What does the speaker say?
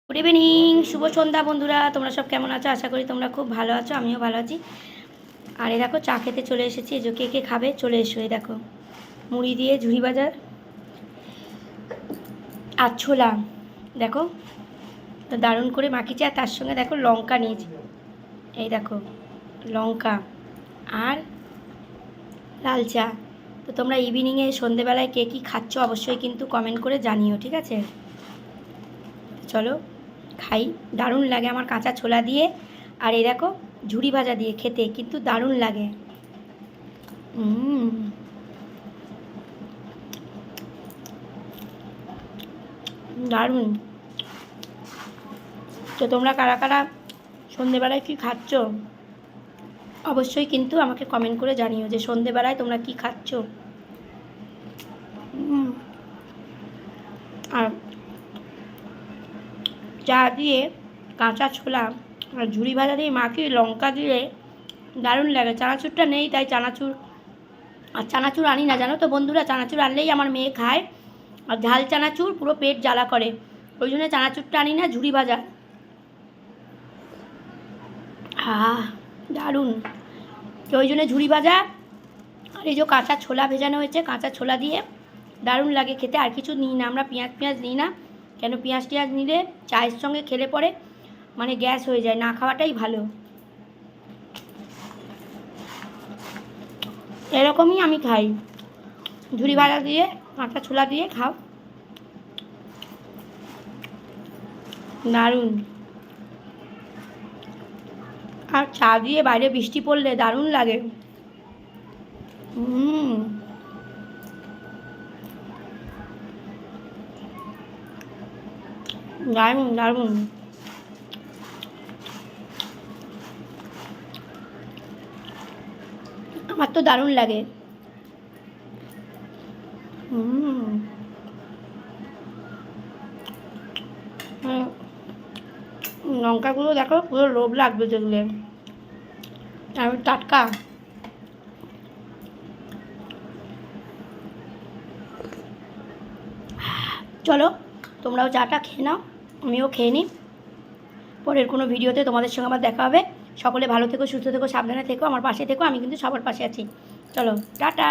Good evening, শুভ সন্ধ্যা বন্ধুরা। তোমরা সব কেমন আছো? আশা করি তোমরা খুব ভালো আছো, আমিও ভালো আছি। আর এই দেখো চা খেতে চলে এসেছি। এই যে কে কে খাবে চলে এসো। এই দেখো মুড়ি দিয়ে ঝুড়ি বাজার আর ছোলা দেখো তো দারুণ করে মাখিয়েছি। আর তার সঙ্গে দেখো লঙ্কা নিয়েছি, এই দেখো লঙ্কা আর লাল চা। তো তোমরা ইভিনিংয়ে সন্ধেবেলায় কে কী খাচ্ছ অবশ্যই কিন্তু কমেন্ট করে জানিও, ঠিক আছে? চলো খাই। দারুণ লাগে আমার কাঁচা ছোলা দিয়ে আর এই দেখো ঝুড়ি ভাজা দিয়ে খেতে কিন্তু দারুণ লাগে। দারুণ। তো তোমরা কারা কারা সন্ধেবেলায় কী খাচ্ছ অবশ্যই কিন্তু আমাকে কমেন্ট করে জানিও যে সন্ধেবেলায় তোমরা কী খাচ্ছ। আর চা দিয়ে কাঁচা ছোলা আর ঝুড়ি ভাজা দিয়ে মাখিয়ে লঙ্কা দিয়ে দারুণ লাগে। চানাচুরটা নেই তাই চানাচুর আনি না, জানো তো বন্ধুরা। চানাচুর আনলেই আমার মেয়ে খায়, আর ঝাল চানাচুর পুরো পেট জ্বালা করে, ওই জন্য চানাচুরটা আনি না, ঝুড়ি ভাজা। দারুণ। তো ওই জন্য ঝুড়ি ভাজা আর এই যে কাঁচা ছোলা ভেজানো হয়েছে, কাঁচা ছোলা দিয়ে দারুণ লাগে খেতে। আর কিছু নিই না আমরা, পেঁয়াজ নিই না, কেন পেঁয়াজ নিলে চায়ের সঙ্গে খেলে পরে মানে গ্যাস হয়ে যায়, না খাওয়াটাই ভালো। এরকমই আমি খাই, ঝুড়ি ভাজা দিয়ে কাঁচা ছোলা দিয়ে খাও, দারুণ। আর চা দিয়ে বাইরে বৃষ্টি পড়লে দারুণ লাগে। দারুণ দারুণ। আমার তো দারুণ লাগে। লঙ্কাগুলো দেখো পুরো লোভ লাগবে দেখলে, আর টাটকা। চলো তোমরাও চাটা খেয়ে নাও, আমিও খেয়ে নিই। পরের কোনো ভিডিওতে তোমাদের সঙ্গে আবার দেখা হবে। সকলে ভালো থেকো, সুস্থ থেকো, সাবধানে থেকো, আমার পাশে থেকো, আমি কিন্তু সবার পাশে আছি। চলো টাটা।